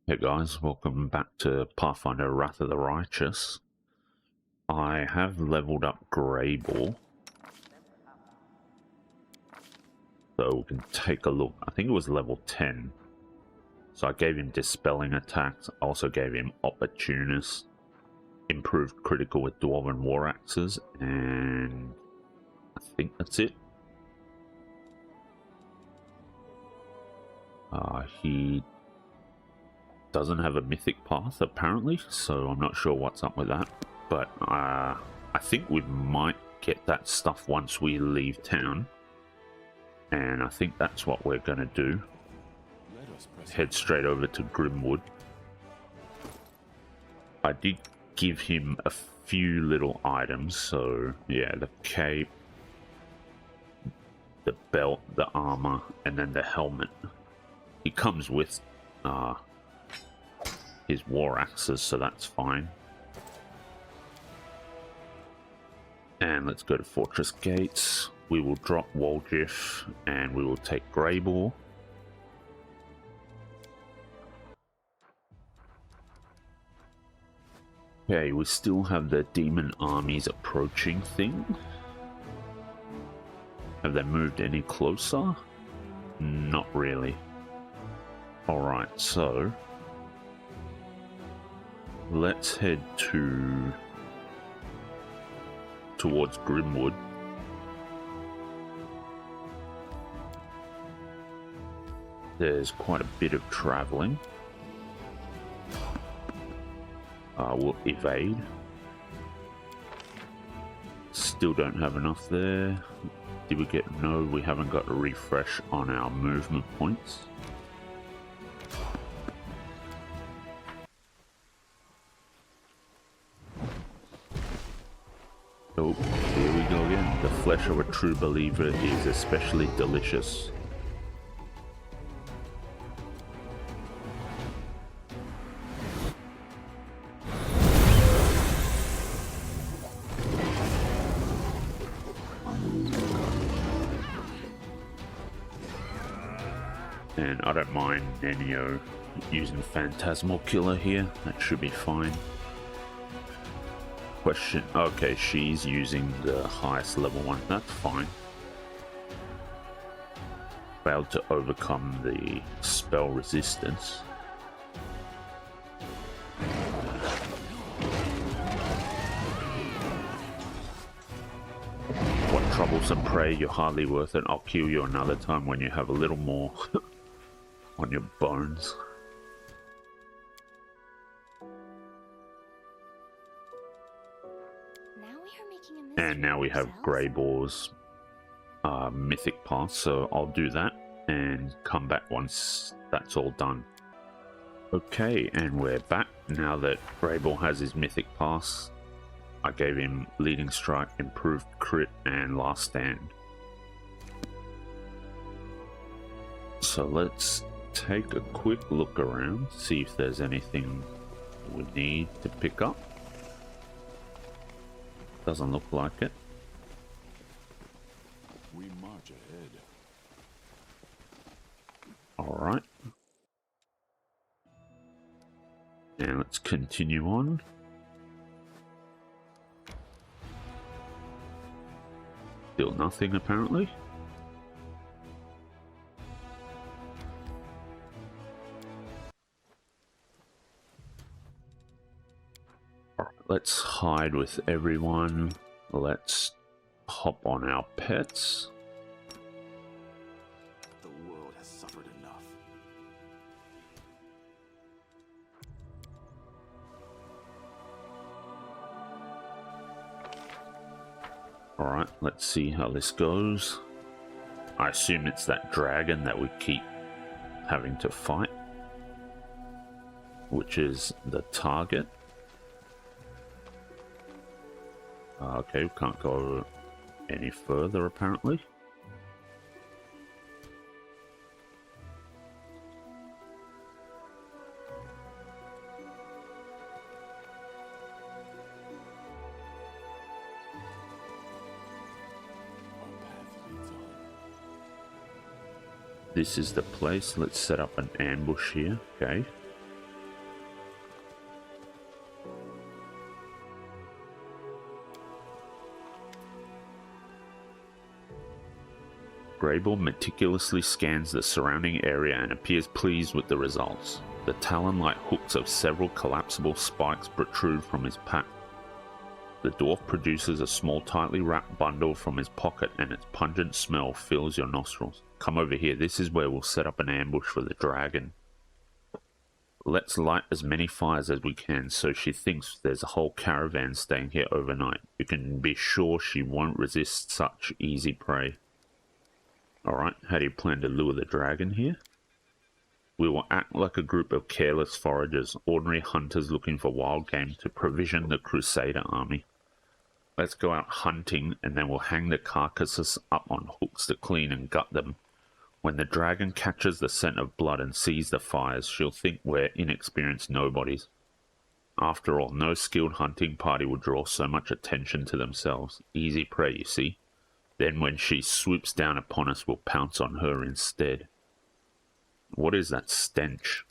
Hey guys, welcome back to Pathfinder Wrath of the Righteous. I have leveled up Greybor, so we can take a look. I think it was level 10. So I gave him Dispelling attacks, I also gave him Opportunist, improved critical with Dwarven War Axes, and I think that's it. He doesn't have a mythic path apparently, so I'm not sure what's up with that. But I think we might get that stuff once we leave town. And I think that's what we're going to do. Head straight over to Grimwood. I did give him a few little items, so yeah, the cape, the belt, the armor, and then the helmet. He comes with his war axes, so that's fine. And let's go to Fortress Gates. We will drop Woljif and we will take Greybor. Okay, we still have the demon armies approaching thing. Have they moved any closer? Not really. Alright, so let's head towards Grimwood. There's quite a bit of traveling. We'll evade. Still don't have enough there. Did we get... No, we haven't got a refresh on our movement points. Oh, here we go again. The flesh of a true believer is especially delicious. And I don't mind Nenio using Phantasmal Killer here. That should be fine. Question. Okay, she's using the highest level one. That's fine. Failed to overcome the spell resistance. What troublesome prey, you're hardly worth it. I'll kill you another time when you have a little more on your bones. And now we have Greybor's mythic pass, so I'll do that and come back once that's all done. Okay, and we're back. Now that Greybor has his mythic pass, I gave him Leading Strike, Improved Crit, and Last Stand. So let's take a quick look around, see if there's anything we need to pick up. Doesn't look like it. We march ahead. Alright. And let's continue on. Still nothing apparently. Let's hide with everyone. Let's hop on our pets. The world has suffered enough. Alright, let's see how this goes. I assume it's that dragon that we keep having to fight, which is the target. Okay, we can't go any further apparently. Our path leads on. This is the place. Let's set up an ambush here. Okay. Greybor meticulously scans the surrounding area and appears pleased with the results. The talon-like hooks of several collapsible spikes protrude from his pack. The dwarf produces a small tightly wrapped bundle from his pocket and its pungent smell fills your nostrils. Come over here, this is where we'll set up an ambush for the dragon. Let's light as many fires as we can so she thinks there's a whole caravan staying here overnight. You can be sure she won't resist such easy prey. Alright, how do you plan to lure the dragon here? We will act like a group of careless foragers, ordinary hunters looking for wild game to provision the Crusader army. Let's go out hunting and then we'll hang the carcasses up on hooks to clean and gut them. When the dragon catches the scent of blood and sees the fires, she'll think we're inexperienced nobodies. After all, no skilled hunting party will draw so much attention to themselves. Easy prey, you see. Then when she swoops down upon us, we'll pounce on her instead. What is that stench?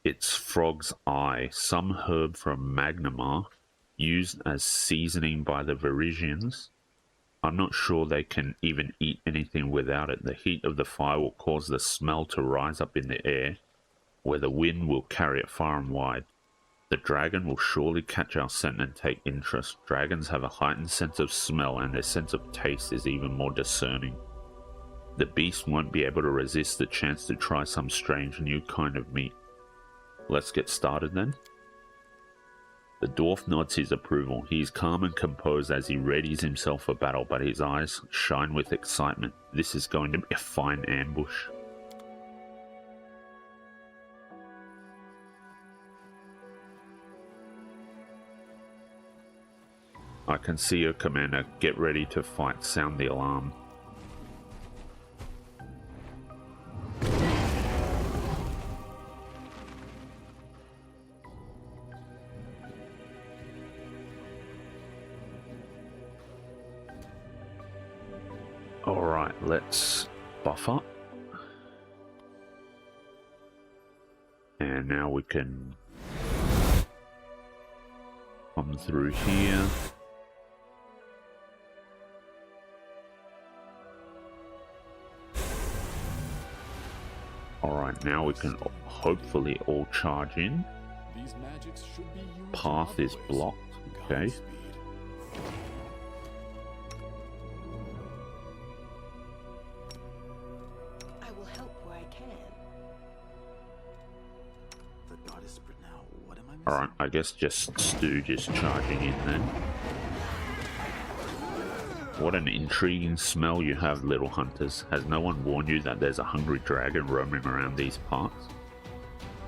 It's frog's eye, some herb from Magnamar, used as seasoning by the Varisians. I'm not sure they can even eat anything without it. The heat of the fire will cause the smell to rise up in the air, where the wind will carry it far and wide. The dragon will surely catch our scent and take interest. Dragons have a heightened sense of smell, and their sense of taste is even more discerning. The beast won't be able to resist the chance to try some strange new kind of meat. Let's get started then. The dwarf nods his approval. He is calm and composed as he readies himself for battle, but his eyes shine with excitement. This is going to be a fine ambush. I can see your commander. Get ready to fight. Sound the alarm. Alright, let's buff up. And now we can come through here. Alright, now we can hopefully all charge in. These magics should be used Path is blocked, okay. I will help where I can. The goddess now. What am I missing? Alright, I guess just Stooge is charging in then. What an intriguing smell you have, little hunters. Has no one warned you that there's a hungry dragon roaming around these parts?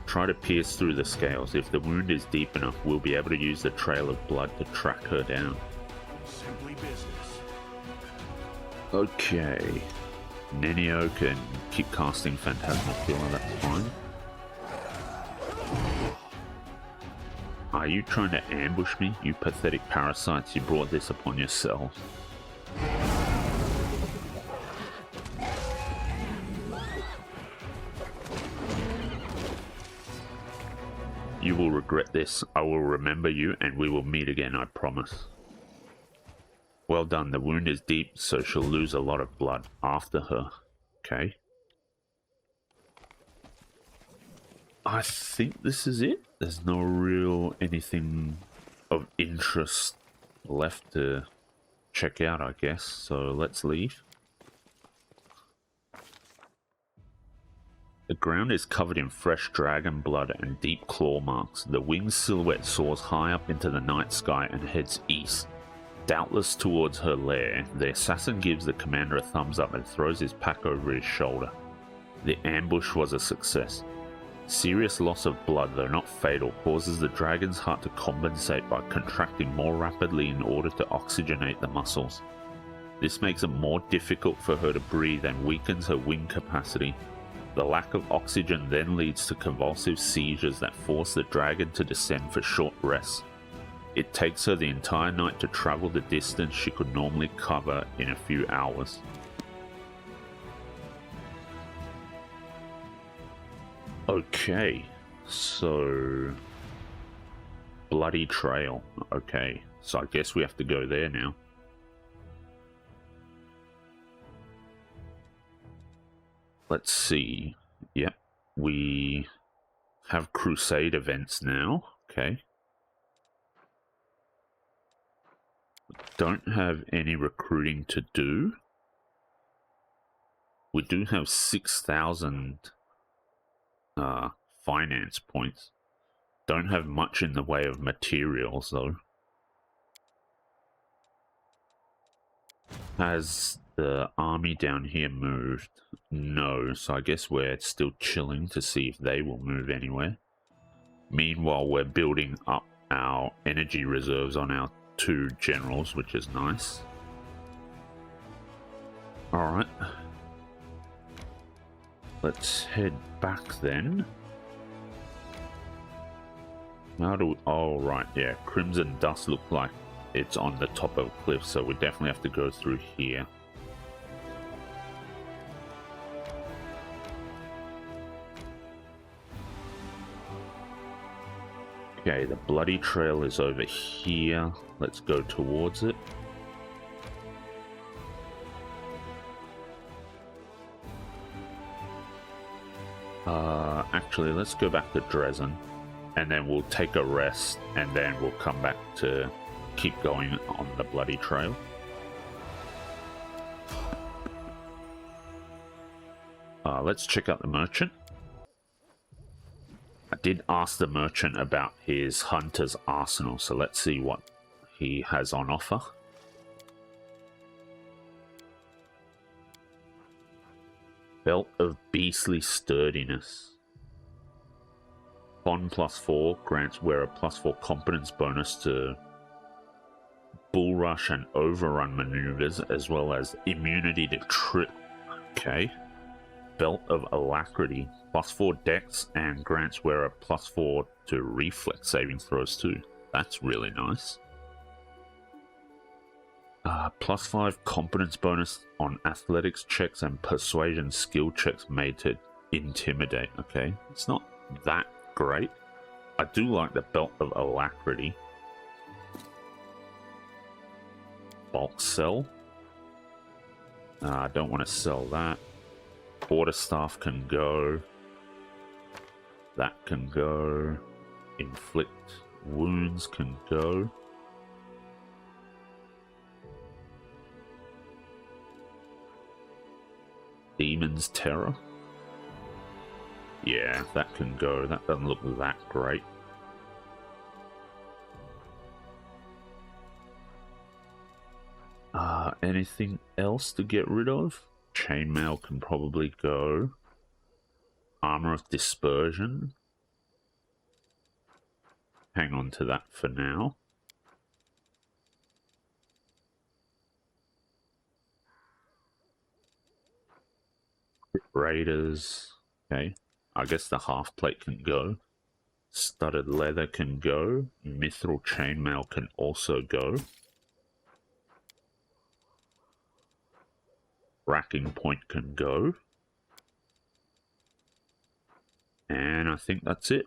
Try to pierce through the scales. If the wound is deep enough, we'll be able to use the trail of blood to track her down. Simply business. Okay. Nenio can keep casting Phantasmal Killer, that's fine. Are you trying to ambush me? You pathetic parasites, you brought this upon yourselves. You will regret this. I will remember you and we will meet again, I promise. Well done. The wound is deep, so she'll lose a lot of blood. After her. Okay. I think this is it. There's no real anything of interest left to check out, I guess. So let's leave. The ground is covered in fresh dragon blood and deep claw marks. The winged silhouette soars high up into the night sky and heads east, doubtless towards her lair. The assassin gives the commander a thumbs up and throws his pack over his shoulder. The ambush was a success. Serious loss of blood, though not fatal, causes the dragon's heart to compensate by contracting more rapidly in order to oxygenate the muscles. This makes it more difficult for her to breathe and weakens her wing capacity. The lack of oxygen then leads to convulsive seizures that force the dragon to descend for short rests. It takes her the entire night to travel the distance she could normally cover in a few hours. Okay, so Bloody Trail. Okay, so I guess we have to go there now. let's see. Yep, we have crusade events now. Okay. Don't have any recruiting to do. We do have 6,000 finance points. Don't have much in the way of materials though. Has the army down here moved? No, so I guess we're still chilling to see if they will move anywhere. Meanwhile, we're building up our energy reserves on our 2 generals, which is nice. Alright. Let's head back then. How do we... Oh, right, yeah. Crimson Dust look like it's on the top of a cliff, so we definitely have to go through here. Okay, the Bloody Trail is over here. Let's go towards it. Actually, let's go back to Dresden, and then we'll take a rest, and then we'll come back to keep going on the Bloody Trail. Let's check out the merchant. I did ask the merchant about his hunter's arsenal, so let's see what he has on offer. Belt of Beastly Sturdiness. Bond +4 grants wearer +4 competence bonus to bull rush and overrun maneuvers, as well as immunity to trip. Okay. Belt of Alacrity, +4 dex, and grants wearer +4 to reflex saving throws too. That's really nice. +5 competence bonus on athletics checks and persuasion skill checks made to intimidate. Okay, it's not that great. I do like the Belt of Alacrity. Bulk sell. I don't want to sell that. Quarterstaff can go. That can go. Inflict wounds can go. Demon's Terror. Yeah, that can go. That doesn't look that great. Anything else to get rid of? Chainmail can probably go. Armor of Dispersion. Hang on to that for now. Raiders. Okay. I guess the half plate can go. Studded leather can go. Mithril chainmail can also go. Racking point can go. And I think that's it.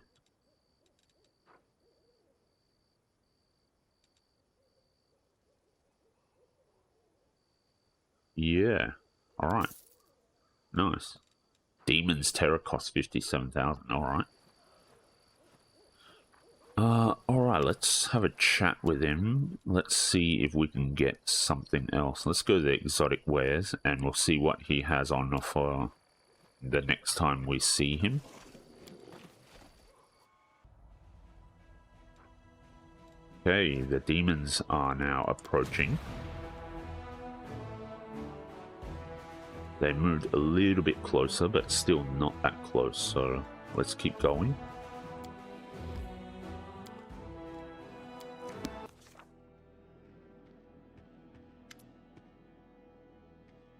Yeah. Alright. Nice. Demon's Terror costs 57,000. Alright. Alright, let's have a chat with him. Let's see if we can get something else. Let's go to the exotic wares and we'll see what he has on offer the next time we see him. Okay, the demons are now approaching. They moved a little bit closer, but still not that close, so let's keep going.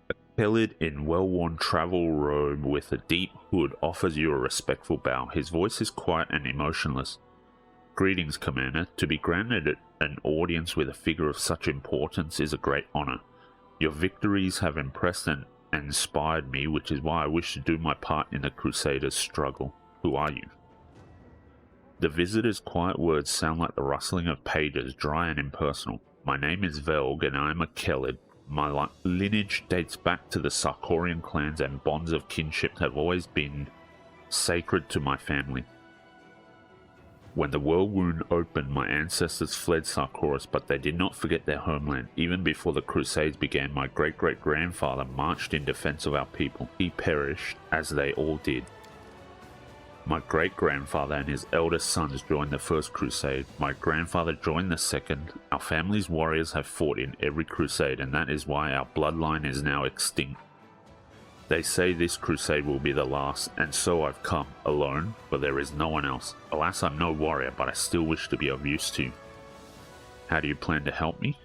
A Pelid in well-worn travel robe with a deep hood offers you a respectful bow. His voice is quiet and emotionless. Greetings, Commander. To be granted an audience with a figure of such importance is a great honor. Your victories have impressed and inspired me, which is why I wish to do my part in the Crusaders' struggle. Who are you? The visitor's quiet words sound like the rustling of pages, dry and impersonal. My name is Velg, and I am a Kelid, My lineage dates back to the Sarkorian clans, and bonds of kinship have always been sacred to my family. When the world wound opened, my ancestors fled Sarkoris, but they did not forget their homeland. Even before the Crusades began, my great-great-grandfather marched in defense of our people. He perished, as they all did. My great-grandfather and his eldest sons joined the first crusade. My grandfather joined the second. Our family's warriors have fought in every crusade, and that is why our bloodline is now extinct. They say this crusade will be the last, and so I've come, alone, but there is no one else. Alas, I'm no warrior, but I still wish to be of use to you. How do you plan to help me?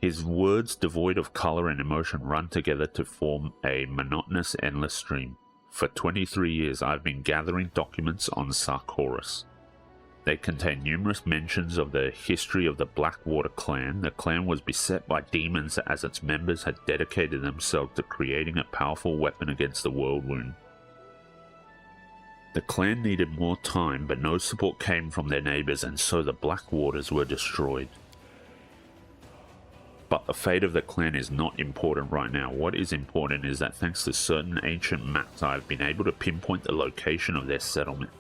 His words, devoid of color and emotion, run together to form a monotonous, endless stream. For 23 years, I've been gathering documents on Sarkoris. They contain numerous mentions of the history of the Blackwater clan. The clan was beset by demons as its members had dedicated themselves to creating a powerful weapon against the world wound. The clan needed more time, but no support came from their neighbors, and so the Blackwaters were destroyed. But the fate of the clan is not important right now. What is important is that thanks to certain ancient maps, I have been able to pinpoint the location of their settlement.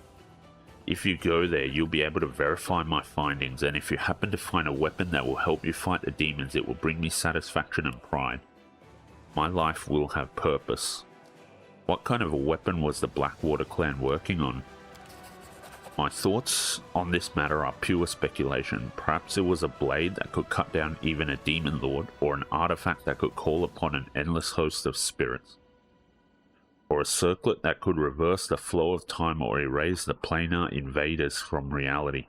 If you go there, you'll be able to verify my findings, and if you happen to find a weapon that will help you fight the demons, it will bring me satisfaction and pride. My life will have purpose. What kind of a weapon was the Blackwater clan working on? My thoughts on this matter are pure speculation. Perhaps it was a blade that could cut down even a demon lord, or an artifact that could call upon an endless host of spirits. Or a circlet that could reverse the flow of time or erase the planar invaders from reality.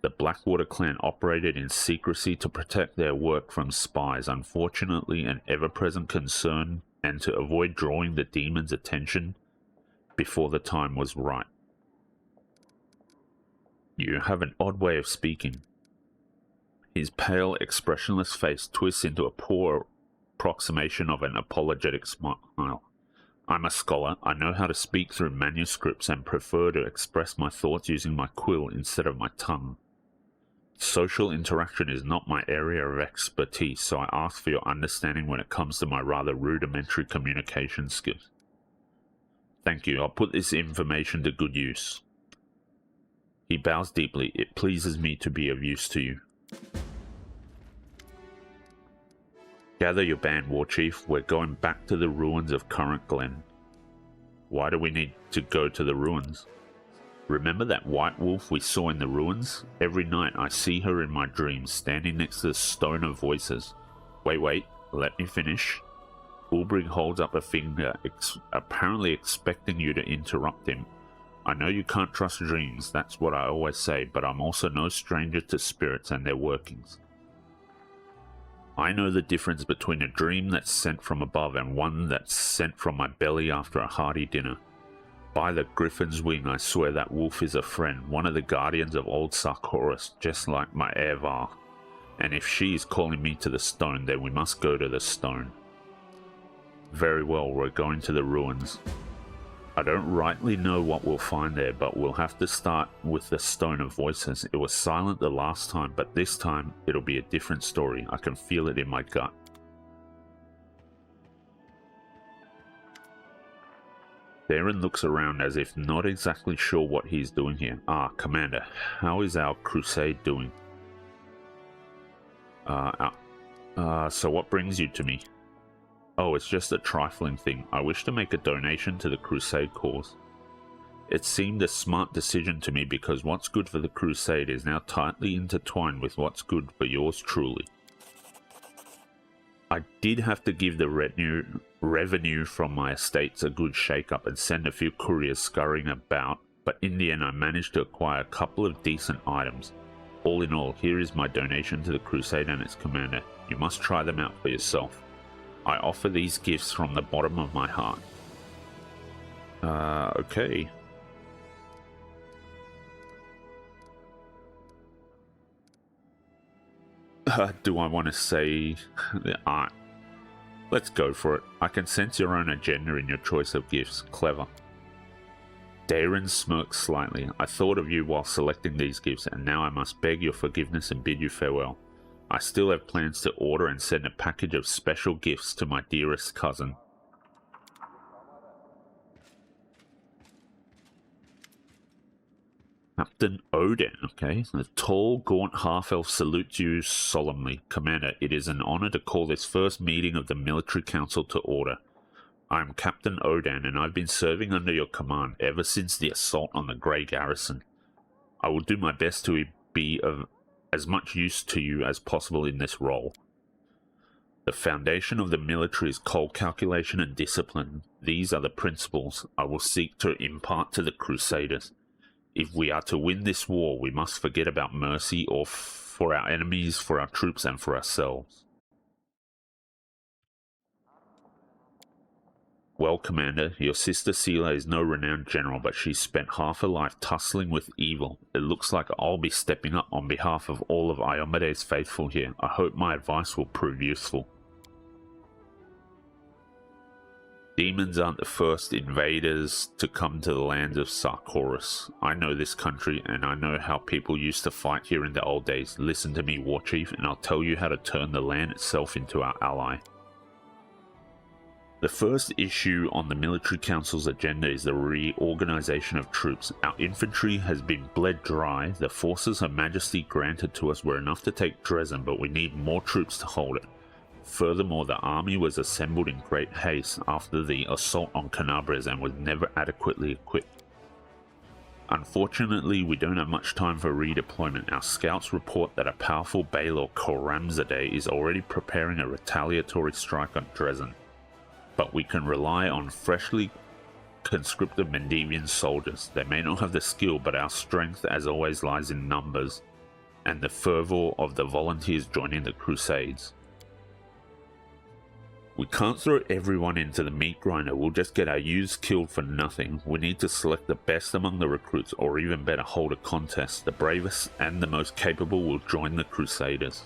The Blackwater clan operated in secrecy to protect their work from spies, unfortunately an ever-present concern, and to avoid drawing the demons' attention before the time was right. You have an odd way of speaking. His pale, expressionless face twists into a poor approximation of an apologetic smile. I'm a scholar. I know how to speak through manuscripts and prefer to express my thoughts using my quill instead of my tongue. Social interaction is not my area of expertise, so I ask for your understanding when it comes to my rather rudimentary communication skills. Thank you. I'll put this information to good use. He bows deeply. It pleases me to be of use to you. Gather your band, War Chief. We're going back to the ruins of Current Glen. Why do we need to go to the ruins? Remember that white wolf we saw in the ruins? Every night I see her in my dreams, standing next to the Stone of Voices. Wait, let me finish. Ulbrich holds up a finger, apparently expecting you to interrupt him. I know you can't trust dreams, that's what I always say, but I'm also no stranger to spirits and their workings. I know the difference between a dream that's sent from above and one that's sent from my belly after a hearty dinner. By the Griffin's wing, I swear that wolf is a friend, one of the guardians of old Sarkoris, just like my Evar. And if she is calling me to the stone, then we must go to the stone. Very well, we're going to the ruins. I don't rightly know what we'll find there, but we'll have to start with the Stone of Voices. It was silent the last time, but this time it'll be a different story. I can feel it in my gut. Darren looks around as if not exactly sure what he's doing here. Ah, Commander, how is our crusade doing? So what brings you to me? Oh, it's just a trifling thing. I wish to make a donation to the crusade cause. It seemed a smart decision to me because what's good for the crusade is now tightly intertwined with what's good for yours truly. I did have to give the revenue from my estates a good shake-up and send a few couriers scurrying about, but in the end I managed to acquire a couple of decent items. All in all, here is my donation to the crusade and its commander. You must try them out for yourself. I offer these gifts from the bottom of my heart. Okay. Do I want to say... Let's go for it. I can sense your own agenda in your choice of gifts. Clever. Darren smirks slightly. I thought of you while selecting these gifts, and now I must beg your forgiveness and bid you farewell. I still have plans to order and send a package of special gifts to my dearest cousin. Captain Odin, okay. The tall, gaunt half-elf salutes you solemnly. Commander, it is an honor to call this first meeting of the Military Council to order. I am Captain Odin, and I've been serving under your command ever since the assault on the Grey Garrison. I will do my best to be of as much use to you as possible in this role. The foundation of the military is cold calculation and discipline. These are the principles I will seek to impart to the Crusaders. If we are to win this war, we must forget about mercy or for our enemies, for our troops, and for ourselves. Well, Commander, your sister Sela is no renowned general, but she spent half her life tussling with evil. It looks like I'll be stepping up on behalf of all of Iomede's faithful here. I hope my advice will prove useful. Demons aren't the first invaders to come to the lands of Sarkoris. I know this country, and I know how people used to fight here in the old days. Listen to me, War Chief, and I'll tell you how to turn the land itself into our ally. The first issue on the Military Council's agenda is the reorganization of troops. Our infantry has been bled dry. The forces Her Majesty granted to us were enough to take Dresden, but we need more troops to hold it. Furthermore, the army was assembled in great haste after the assault on Canabres and was never adequately equipped. Unfortunately, we don't have much time for redeployment. Our scouts report that a powerful Baylor Koramzadeh is already preparing a retaliatory strike on Dresden. But we can rely on freshly conscripted Mendevian soldiers. They may not have the skill, but our strength as always lies in numbers and the fervor of the volunteers joining the Crusades. We can't throw everyone into the meat grinder. We'll just get our youths killed for nothing. We need to select the best among the recruits, or even better, hold a contest. The bravest and the most capable will join the Crusaders.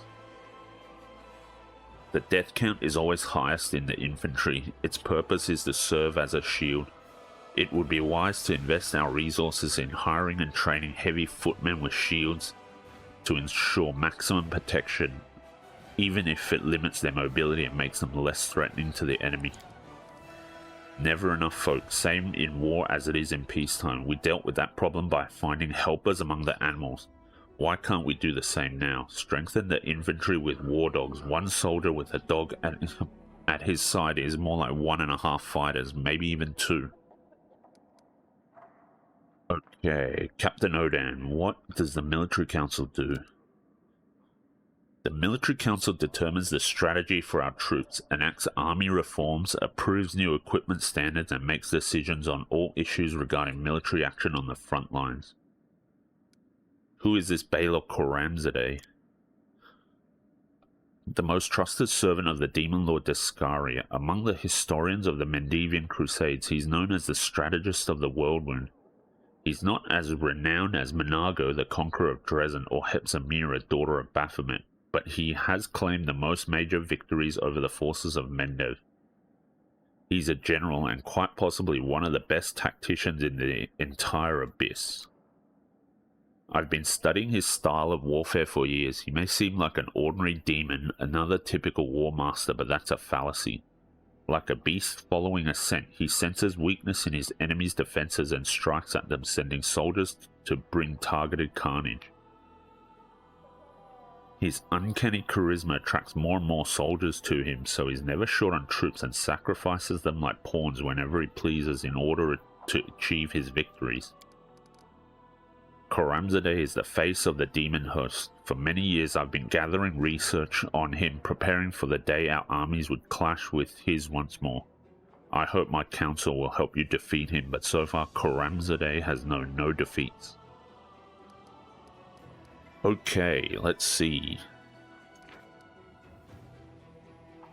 The death count is always highest in the infantry. Its purpose is to serve as a shield. It would be wise to invest our resources in hiring and training heavy footmen with shields to ensure maximum protection, even if it limits their mobility and makes them less threatening to the enemy. Never enough folk, same in war as it is in peacetime. We dealt with that problem by finding helpers among the animals. Why can't we do the same now? Strengthen the infantry with war dogs. One soldier with a dog at his side is more like 1.5 fighters, maybe even 2. Okay, Captain Odin, what does the Military Council do? The Military Council determines the strategy for our troops, enacts army reforms, approves new equipment standards, and makes decisions on all issues regarding military action on the front lines. Who is this Baylor Koramzadeh? The most trusted servant of the Demon Lord Descaria. Among the historians of the Mendevian Crusades, he's known as the strategist of the Whirlwind. He's not as renowned as Menago, the conqueror of Dresden, or Hepzimira, daughter of Baphomet, but he has claimed the most major victories over the forces of Mendev. He's a general and quite possibly one of the best tacticians in the entire Abyss. I've been studying his style of warfare for years. He may seem like an ordinary demon, another typical war master, but that's a fallacy. Like a beast following a scent, he senses weakness in his enemy's defenses and strikes at them, sending soldiers to bring targeted carnage. His uncanny charisma attracts more and more soldiers to him, so he's never short on troops and sacrifices them like pawns whenever he pleases in order to achieve his victories. Koramzadeh is the face of the demon host. For many years I've been gathering research on him, preparing for the day our armies would clash with his once more. I hope my council will help you defeat him, but so far Koramzadeh has known no defeats. Okay, let's see.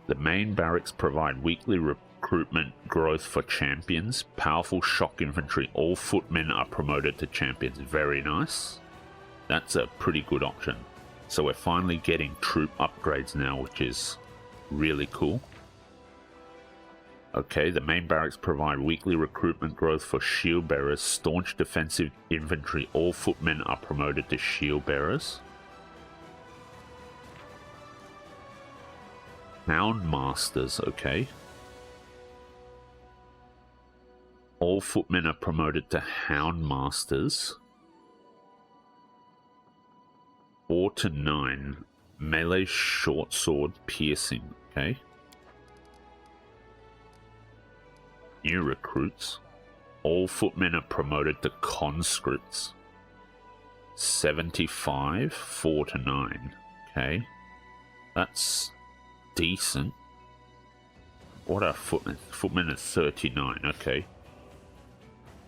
The main barracks provide weekly recruitment growth for champions. Powerful shock infantry. All footmen are promoted to champions. Very nice. That's a pretty good option. So we're finally getting troop upgrades now, which is really cool. Okay, the main barracks provide weekly recruitment growth for shield bearers. Staunch defensive infantry. All footmen are promoted to shield bearers. Houndmasters, okay. All footmen are promoted to Houndmasters. 4 to 9. Melee short sword piercing, okay. New recruits. All footmen are promoted to conscripts. 75, 4 to 9. Okay. That's decent. What are footmen? Footmen are 39, okay.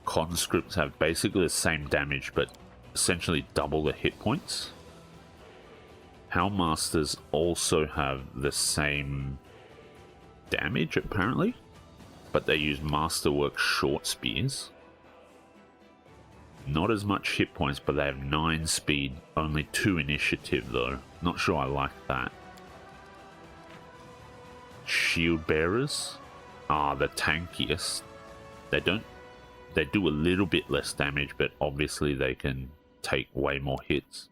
Conscripts have basically the same damage, but essentially double the hit points. Houndmasters also have the same damage, apparently, but they use Masterwork short spears. Not as much hit points, but they have 9 speed, only 2 initiative though. Not sure I like that. Shield bearers are the tankiest. They do a little bit less damage, but obviously they can take way more hits.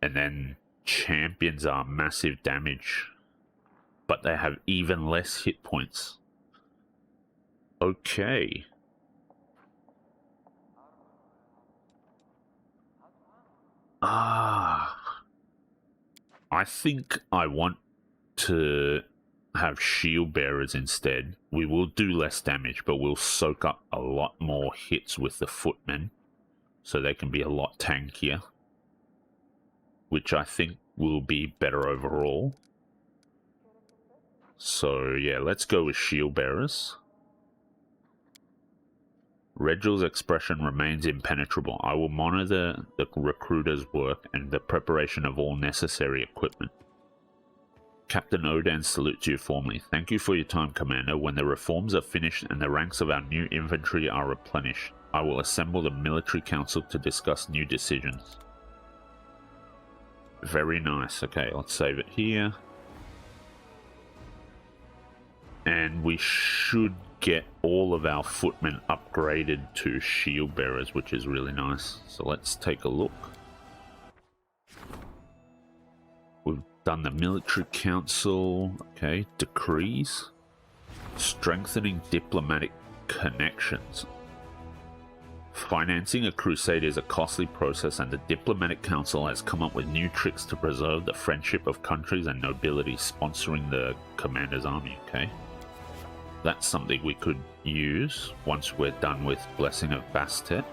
And then champions are massive damage, but they have even less hit points. Okay. I think I want to have shield bearers instead. We will do less damage, but we'll soak up a lot more hits with the footmen, so they can be a lot tankier, which I think will be better overall. So yeah, let's go with shield bearers. Regel's expression remains impenetrable. I will monitor the recruiter's work and the preparation of all necessary equipment. Captain Odan salutes you formally. Thank you for your time, Commander. When the reforms are finished and the ranks of our new infantry are replenished, I will assemble the military council to discuss new decisions. Very nice. Okay, let's save it here. And we should get all of our footmen upgraded to shield bearers, which is really nice. So let's take a look. We've done the military council. Okay, decrees. Strengthening diplomatic connections. Financing a crusade is a costly process, and the diplomatic council has come up with new tricks to preserve the friendship of countries and nobility sponsoring the commander's army. Okay, that's something we could use once we're done with Blessing of Bastet.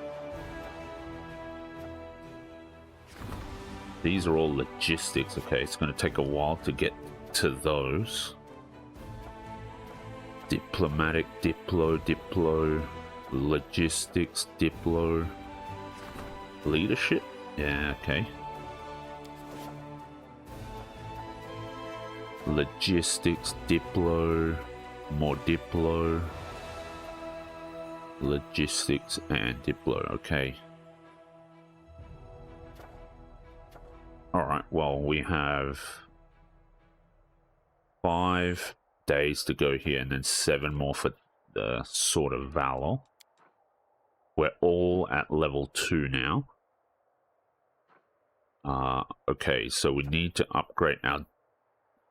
These are all logistics. Okay, it's going to take a while to get to those. Diplomatic, diplo, logistics, diplo, leadership. Yeah, okay. Logistics, diplo, more diplo, logistics, and diplo. Okay. Alright, well, we have 5 days to go here, and then 7 more for the Sword of Valor. We're all at level 2 now. Okay, so we need to upgrade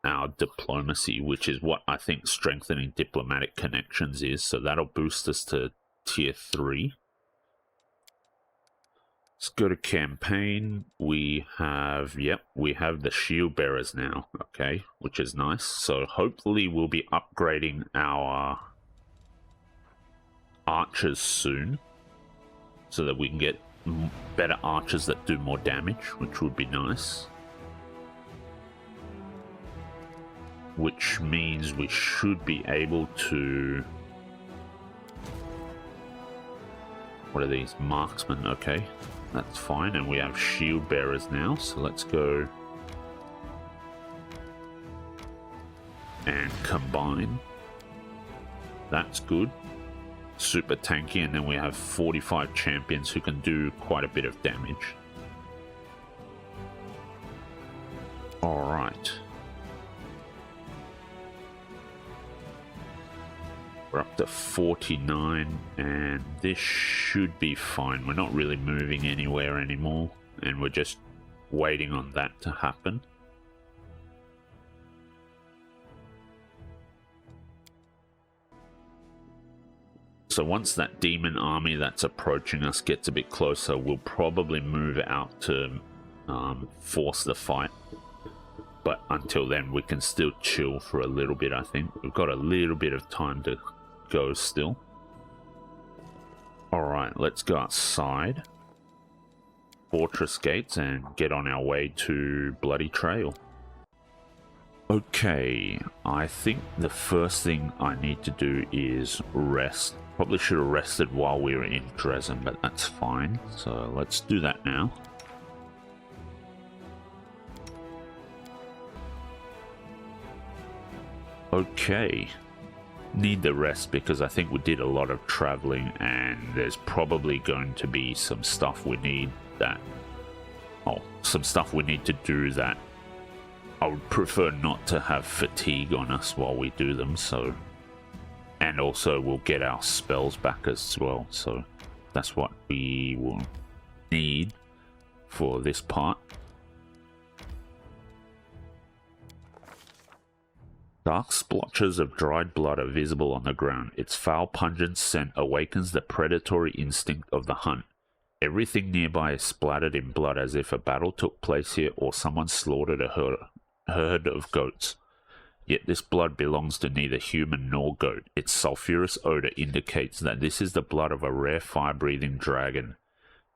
our diplomacy, which is what I think strengthening diplomatic connections is. So that'll boost us to tier 3. Let's go to campaign. We have, yep, we have the shield bearers now, okay, which is nice. So hopefully we'll be upgrading our archers soon, so that we can get better archers that do more damage, which would be nice. Which means we should be able to... What are these? Marksmen, okay. That's fine, and we have shield bearers now, so let's go and combine. That's good. Super tanky, and then we have 45 champions who can do quite a bit of damage. Alright. We're up to 49, and this should be fine. We're not really moving anywhere anymore, and we're just waiting on that to happen. So once that demon army that's approaching us gets a bit closer, we'll probably move out to force the fight. But until then, we can still chill for a little bit, I think. We've got a little bit of time to go still. Alright, let's go outside. Fortress gates and get on our way to Bloody Trail. Okay, I think the first thing I need to do is rest. Probably should have rested while we were in Dresden, but that's fine. So let's do that now. Okay. Need the rest because I think we did a lot of traveling and there's probably going to be some stuff we need that... Oh, some stuff we need to do that I would prefer not to have fatigue on us while we do them, so... And also we'll get our spells back as well, so that's what we will need for this part. Dark splotches of dried blood are visible on the ground. Its foul, pungent scent awakens the predatory instinct of the hunt. Everything nearby is splattered in blood as if a battle took place here or someone slaughtered a herd of goats. Yet this blood belongs to neither human nor goat. Its sulphurous odor indicates that this is the blood of a rare fire-breathing dragon.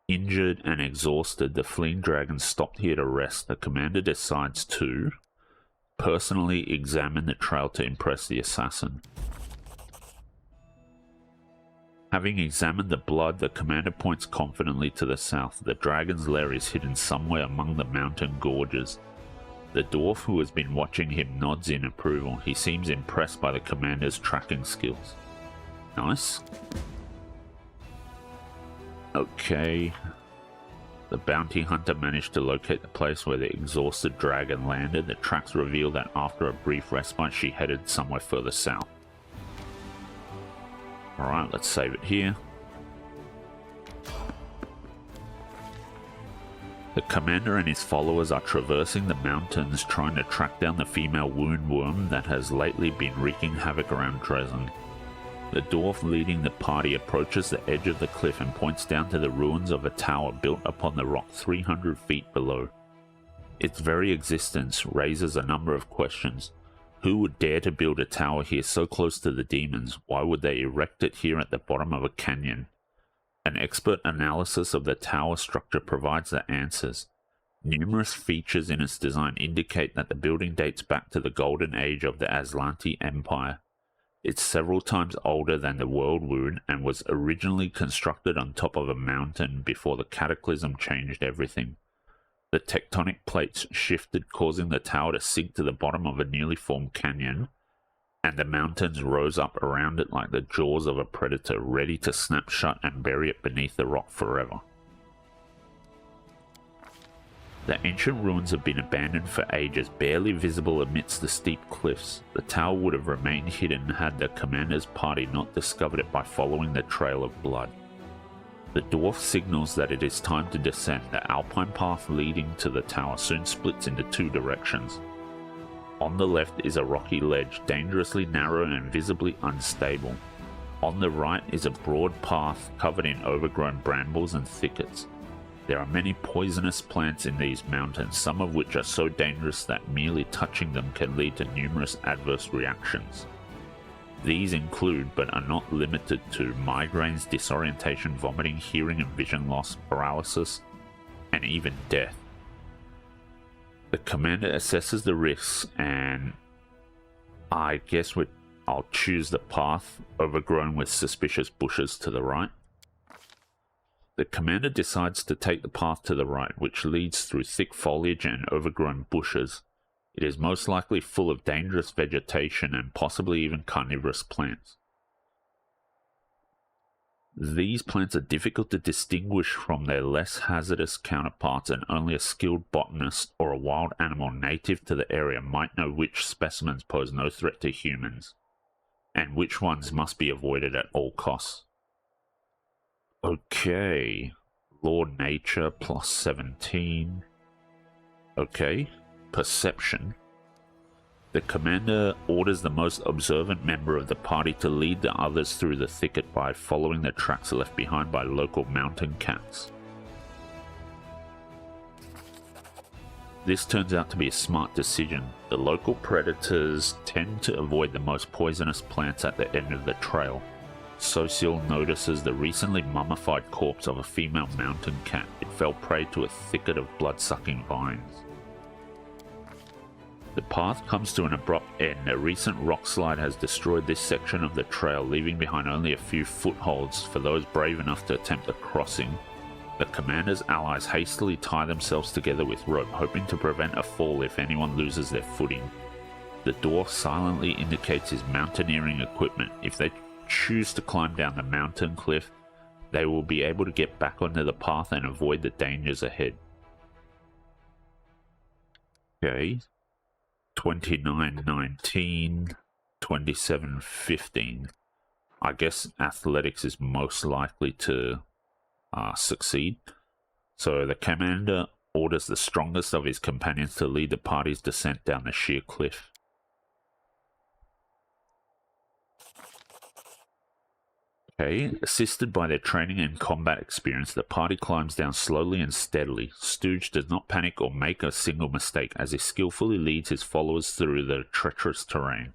Injured and exhausted, the fleeing dragon stopped here to rest. The commander decides to personally examine the trail to impress the assassin. Having examined the blood, the commander points confidently to the south. The dragon's lair is hidden somewhere among the mountain gorges. The dwarf who has been watching him nods in approval. He seems impressed by the commander's tracking skills. Nice. Okay. The bounty hunter managed to locate the place where the exhausted dragon landed. The tracks reveal that after a brief respite, she headed somewhere further south. Alright, let's save it here. The commander and his followers are traversing the mountains trying to track down the female wound worm that has lately been wreaking havoc around Dresden. The dwarf leading the party approaches the edge of the cliff and points down to the ruins of a tower built upon the rock 300 feet below. Its very existence raises a number of questions. Who would dare to build a tower here so close to the demons? Why would they erect it here at the bottom of a canyon? An expert analysis of the tower structure provides the answers. Numerous features in its design indicate that the building dates back to the golden age of the Aslanti Empire. It's several times older than the world wound and was originally constructed on top of a mountain before the cataclysm changed everything. The tectonic plates shifted, causing the tower to sink to the bottom of a newly formed canyon, and the mountains rose up around it like the jaws of a predator, ready to snap shut and bury it beneath the rock forever. The ancient ruins have been abandoned for ages, barely visible amidst the steep cliffs. The tower would have remained hidden had the commander's party not discovered it by following the trail of blood. The dwarf signals that it is time to descend. The alpine path leading to the tower soon splits into two directions. On the left is a rocky ledge, dangerously narrow and visibly unstable. On the right is a broad path covered in overgrown brambles and thickets. There are many poisonous plants in these mountains, some of which are so dangerous that merely touching them can lead to numerous adverse reactions. These include, but are not limited to, migraines, disorientation, vomiting, hearing and vision loss, paralysis, and even death. The commander assesses the risks, and I guess I'll choose the path overgrown with suspicious bushes to the right. The commander decides to take the path to the right, which leads through thick foliage and overgrown bushes. It is most likely full of dangerous vegetation and possibly even carnivorous plants. These plants are difficult to distinguish from their less hazardous counterparts, and only a skilled botanist or a wild animal native to the area might know which specimens pose no threat to humans, and which ones must be avoided at all costs. Okay, Lord Nature plus 17. Okay, Perception. The commander orders the most observant member of the party to lead the others through the thicket by following the tracks left behind by local mountain cats. This turns out to be a smart decision. The local predators tend to avoid the most poisonous plants at the end of the trail. Social notices the recently mummified corpse of a female mountain cat. It fell prey to a thicket of blood-sucking vines. The path comes to an abrupt end. A recent rock slide has destroyed this section of the trail, leaving behind only a few footholds for those brave enough to attempt a crossing. The commander's allies hastily tie themselves together with rope, hoping to prevent a fall if anyone loses their footing. The dwarf silently indicates his mountaineering equipment. If they choose to climb down the mountain cliff, they will be able to get back onto the path and avoid the dangers ahead. Okay. 29-19, 27-15. I guess athletics is most likely to succeed. So the commander orders the strongest of his companions to lead the party's descent down the sheer cliff. Okay, assisted by their training and combat experience, the party climbs down slowly and steadily. Stooge does not panic or make a single mistake as he skillfully leads his followers through the treacherous terrain.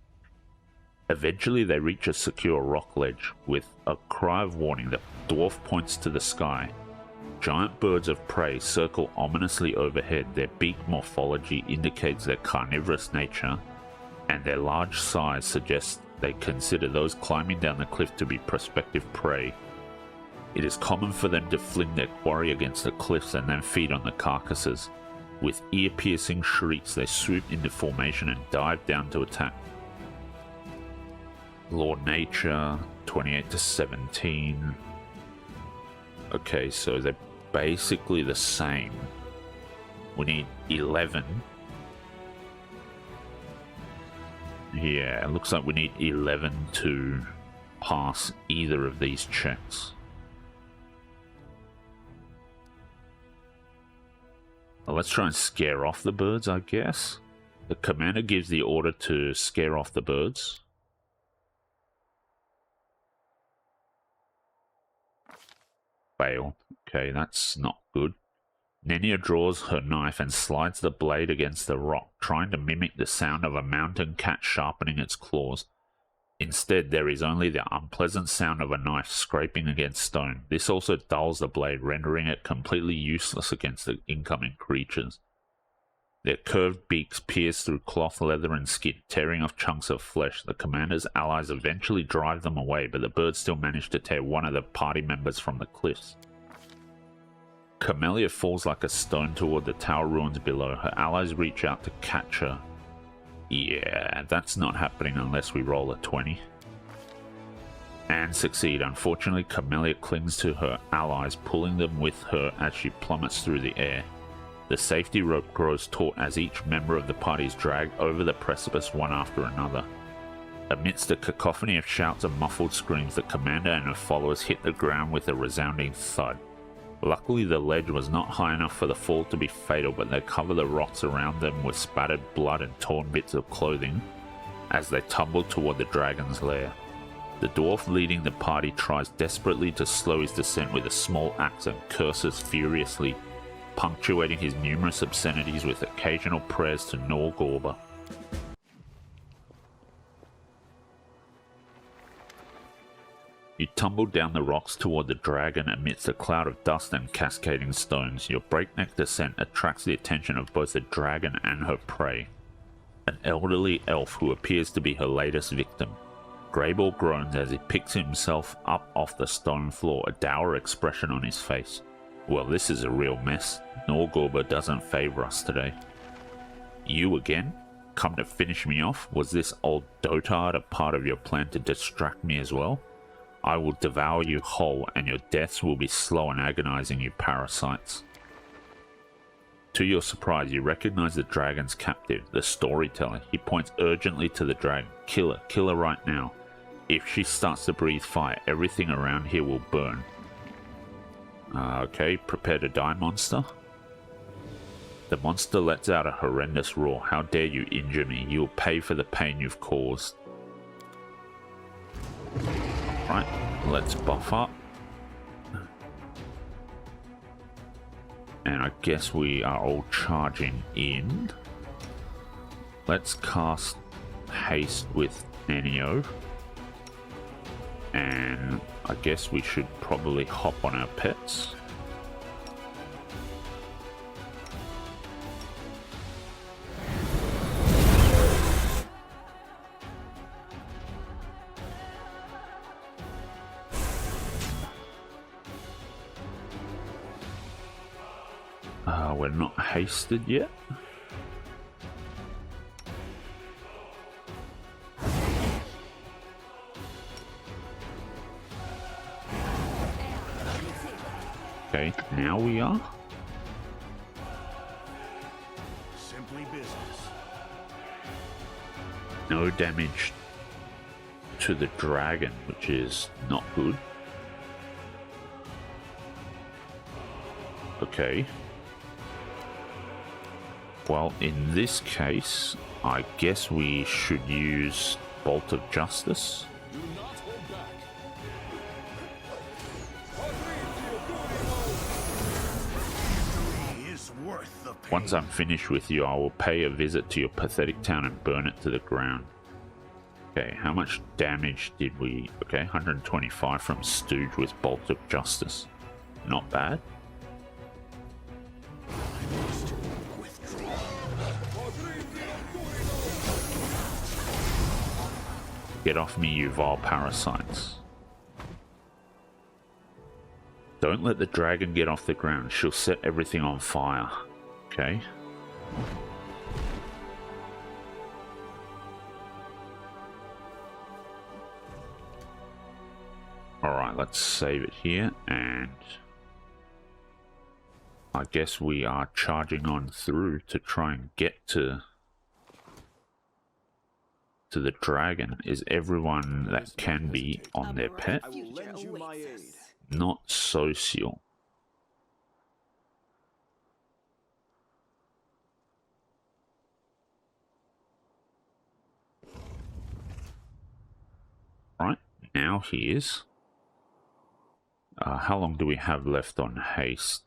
Eventually they reach a secure rock ledge. With a cry of warning, the dwarf points to the sky. Giant birds of prey circle ominously overhead. Their beak morphology indicates their carnivorous nature, and their large size suggests they consider those climbing down the cliff to be prospective prey. It is common for them to fling their quarry against the cliffs and then feed on the carcasses. With ear-piercing shrieks, they swoop into formation and dive down to attack. Law Nature, 28-17. Okay, so they're basically the same. We need 11. Yeah, it looks like we need 11 to pass either of these checks. Well, let's try and scare off the birds, I guess. The commander gives the order to scare off the birds. Fail. Okay, that's not good. Nenia draws her knife and slides the blade against the rock, trying to mimic the sound of a mountain cat sharpening its claws. Instead, there is only the unpleasant sound of a knife scraping against stone. This also dulls the blade, rendering it completely useless against the incoming creatures. Their curved beaks pierce through cloth, leather, and skin, tearing off chunks of flesh. The commander's allies eventually drive them away, but the birds still manage to tear one of the party members from the cliffs. Camellia falls like a stone toward the tower ruins below. Her allies reach out to catch her. Yeah, that's not happening unless we roll a 20. And succeed. Unfortunately, Camellia clings to her allies, pulling them with her as she plummets through the air. The safety rope grows taut as each member of the party is dragged over the precipice one after another. Amidst a cacophony of shouts and muffled screams, the commander and her followers hit the ground with a resounding thud. Luckily, the ledge was not high enough for the fall to be fatal, but they cover the rocks around them with spattered blood and torn bits of clothing as they tumble toward the dragon's lair. The dwarf leading the party tries desperately to slow his descent with a small axe and curses furiously, punctuating his numerous obscenities with occasional prayers to Norgorber. You tumble down the rocks toward the dragon amidst a cloud of dust and cascading stones. Your breakneck descent attracts the attention of both the dragon and her prey, an elderly elf who appears to be her latest victim. Greybor groans as he picks himself up off the stone floor, a dour expression on his face. Well, this is a real mess. Norgorber doesn't favor us today. You again? Come to finish me off? Was this old dotard a part of your plan to distract me as well? I will devour you whole, and your deaths will be slow and agonizing, you parasites. To your surprise, you recognize the dragon's captive, the Storyteller. He points urgently to the dragon. Kill her right now. If she starts to breathe fire, everything around here will burn. Okay, prepare to die, monster. The monster lets out a horrendous roar. How dare you injure me? You will pay for the pain you've caused. Right, let's buff up. And I guess we are all charging in. Let's cast haste with Nenio. And I guess we should probably hop on our pets. We're not hasted yet. Okay, now we are. Simply business. No damage to the dragon, which is not good. Okay. Well, in this case, I guess we should use Bolt of Justice. Do not hold back. He is worth the pain. Once I'm finished with you, I will pay a visit to your pathetic town and burn it to the ground. Okay, how much damage did we... Okay, 125 from Stooge with Bolt of Justice. Not bad. Get off me, you vile parasites. Don't let the dragon get off the ground. She'll set everything on fire. Okay. Alright, let's save it here, and I guess we are charging on through to try and get to the dragon. Is everyone that can be on their pet? I will lend you my aid. Not social. Right, now he is. How long do we have left on haste?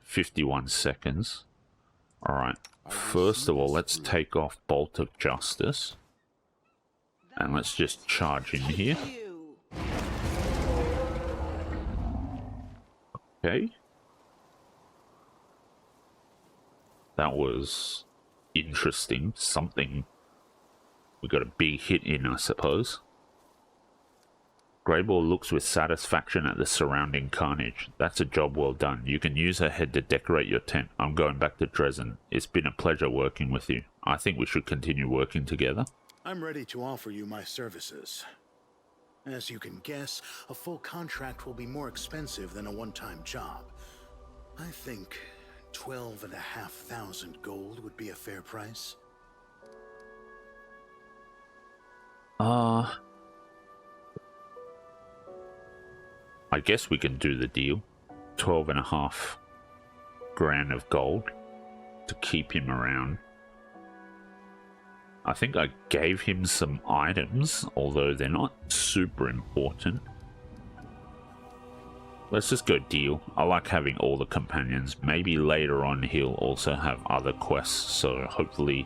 51 seconds. Alright, first of all, let's take off Bolt of Justice. And let's just charge in here. Okay. That was interesting. Something... We got a big hit in, I suppose. Greybor looks with satisfaction at the surrounding carnage. That's a job well done. You can use her head to decorate your tent. I'm going back to Dresden. It's been a pleasure working with you. I think we should continue working together. I'm ready to offer you my services. As you can guess, a full contract will be more expensive than a one-time job. I think 12,500 gold would be a fair price. I guess we can do the deal. 12.5 grand of gold to keep him around. I think I gave him some items, although they're not super important. Let's just go deal. I like having all the companions. Maybe later on he'll also have other quests, so hopefully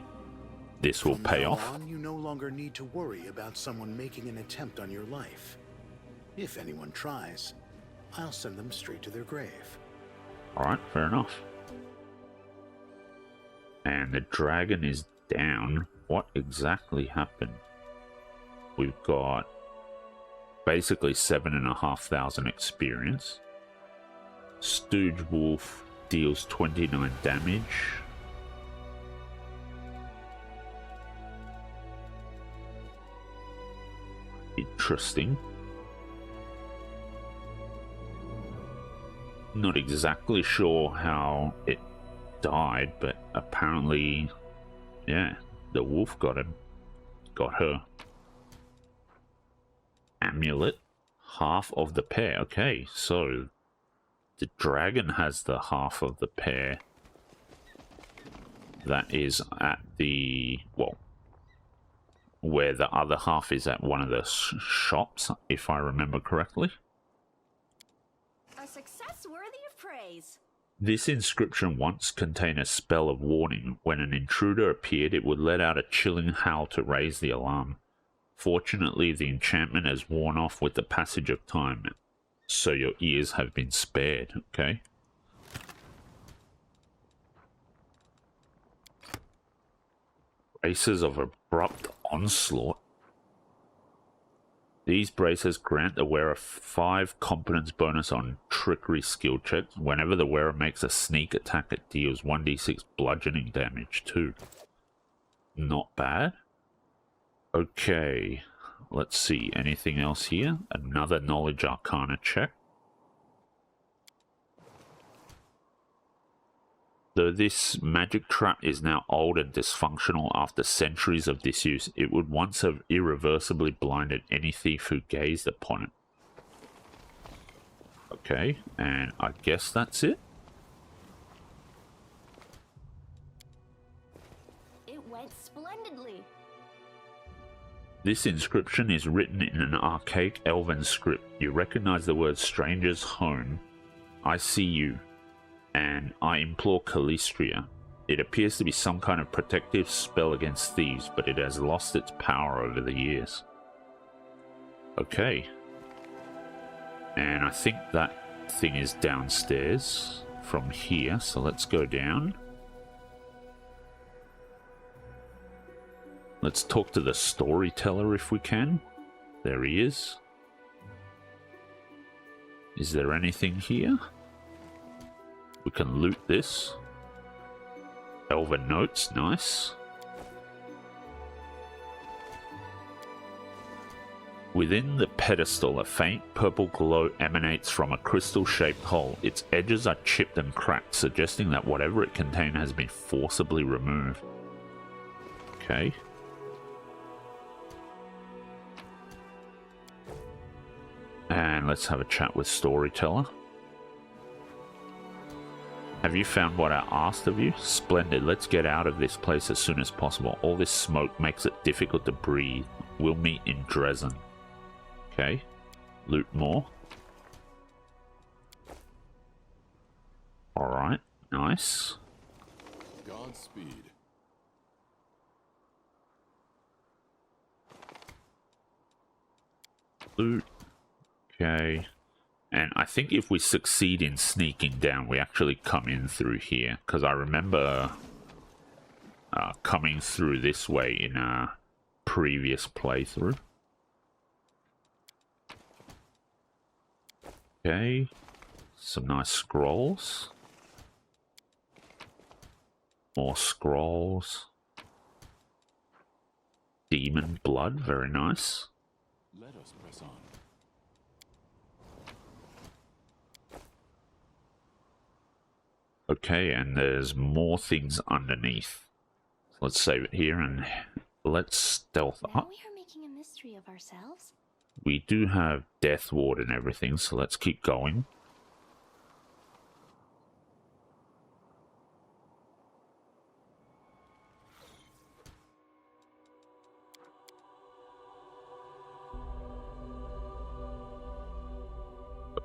this will pay off. From now on, you no longer need to worry about someone making an attempt on your life. If anyone tries, I'll send them straight to their grave. Alright, fair enough. And the dragon is down. What exactly happened? We've got basically 7,500 experience. Stooge Wolf deals 29 damage. Interesting. Not exactly sure how it died, but apparently, yeah, the wolf got him. Got her. Amulet. Half of the pair. Okay, so the dragon has the half of the pair. that is at the, well, where the other half is at one of the shops, if I remember correctly. A success worthy of praise. This inscription once contained a spell of warning. When an intruder appeared, it would let out a chilling howl to raise the alarm. Fortunately, the enchantment has worn off with the passage of time, so your ears have been spared, okay? Braces of Abrupt Onslaught. These braces grant the wearer 5 competence bonus on trickery skill checks. Whenever the wearer makes a sneak attack, it deals 1d6 bludgeoning damage too. Not bad. Okay, let's see. Anything else here? Another Knowledge Arcana check. Though this magic trap is now old and dysfunctional after centuries of disuse, it would once have irreversibly blinded any thief who gazed upon it. Okay, and I guess that's it. It went splendidly. This inscription is written in an archaic elven script. You recognize the word stranger's home. I see you. And I implore Calistria. It appears to be some kind of protective spell against thieves, but it has lost its power over the years. Okay. And I think that thing is downstairs from here, so let's go down. Let's talk to the Storyteller if we can. There he is. Is there anything here? We can loot this. Elven notes, nice. Within the pedestal, a faint purple glow emanates from a crystal-shaped hole. Its edges are chipped and cracked, suggesting that whatever it contained has been forcibly removed. Okay. And let's have a chat with Storyteller. Have you found what I asked of you? Splendid. Let's get out of this place as soon as possible. All this smoke makes it difficult to breathe. We'll meet in Dresden. Okay. Loot more. Alright. Nice. Godspeed. Loot. Okay. And I think if we succeed in sneaking down, we actually come in through here. Because I remember coming through this way in a previous playthrough. Okay. Some nice scrolls. More scrolls. Demon blood, very nice. Let us press on. Okay, and there's more things underneath. So let's save it here and let's stealth Now up. we are making a mystery of ourselves. We do have Death Ward and everything, so let's keep going.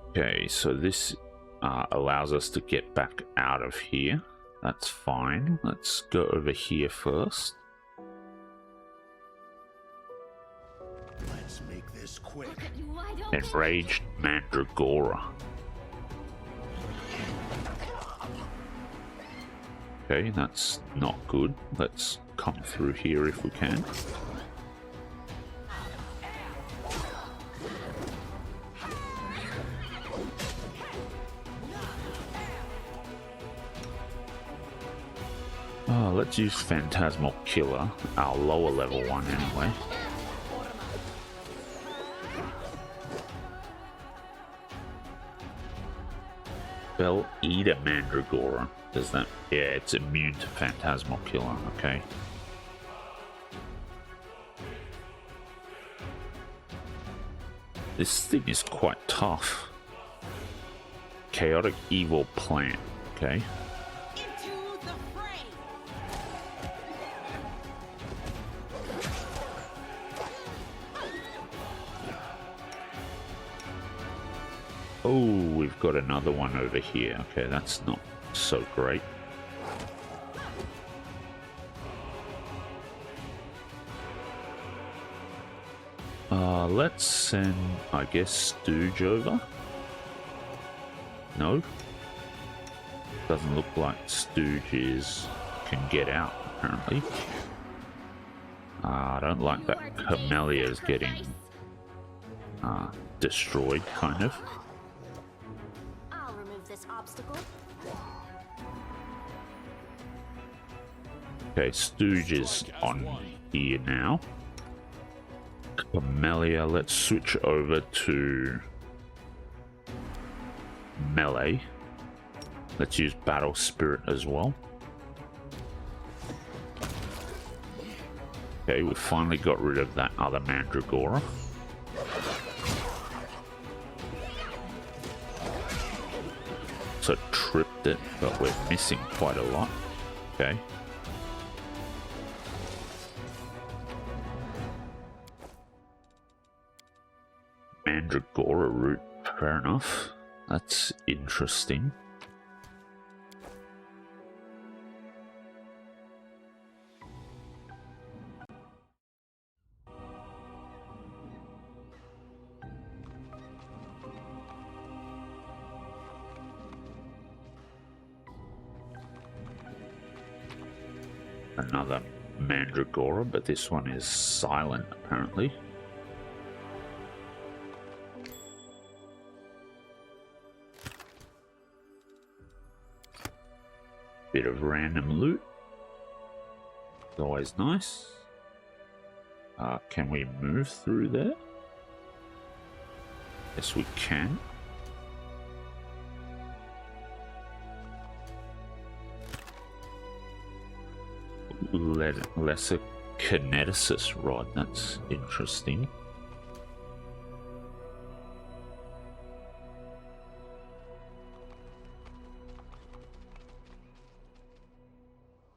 Okay, so this allows us to get back out of here. That's fine. Let's go over here first. Let's make this quick. Look at you wide open. Enraged Mandragora. Okay, that's not good. Let's come through here if we can. Let's use Phantasmal Killer, our lower level one anyway. Bell Eater Mandragora. Does that? Yeah, it's immune to Phantasmal Killer, okay. This thing is quite tough. Chaotic Evil Plant, okay. Into the fray. Oh, we've got another one over here. Okay, that's not so great. Let's send, I guess, Stooge over. No? Doesn't look like Stooge can get out, apparently. I don't like that Camellia is getting destroyed, kind of. I'll remove this obstacle. Okay, Stooge is on here now. Camellia, let's switch over to melee. Let's use Battle Spirit as well. Okay, we finally got rid of that other Mandragora. So tripped it, but we're missing quite a lot. Okay. Mandragora root, fair enough. That's interesting. Another Mandragora, but this one is silent apparently. Bit of random loot. It's always nice. Can we move through there? Yes, we can. Lesser kineticist rod. That's interesting.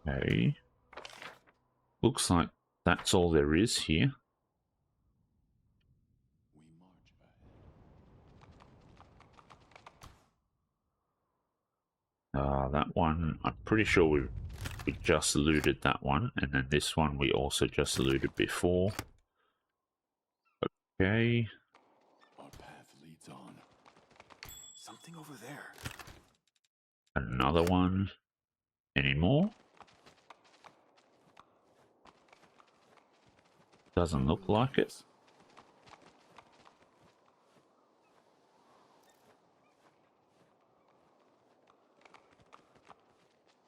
Okay. Looks like that's all there is here. We march ahead. That one, I'm pretty sure we just looted that one, and then this one we also just looted before. Okay. Our path leads on. Something over there. Another one. Any more? Doesn't look like it.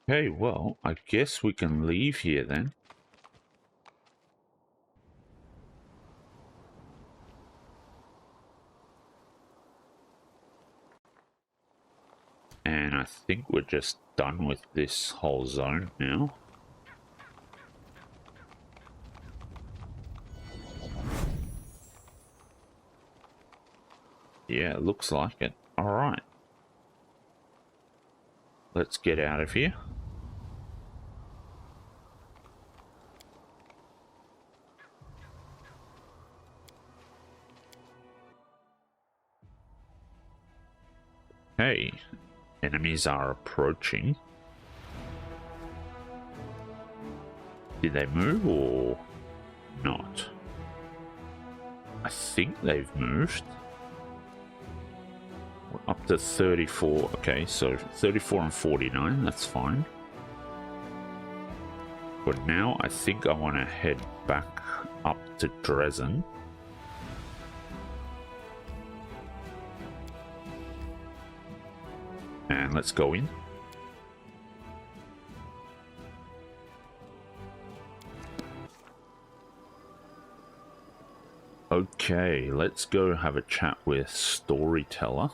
Okay, well, I guess we can leave here then. And I think we're just done with this whole zone now. Yeah, it looks like it. Alright. Let's get out of here. Hey, enemies are approaching. Did they move or not? I think they've moved. We're up to 34. Okay, so 34 and 49, that's fine. But now I think I want to head back up to Dresden. And let's go in. Okay, let's go have a chat with Storyteller.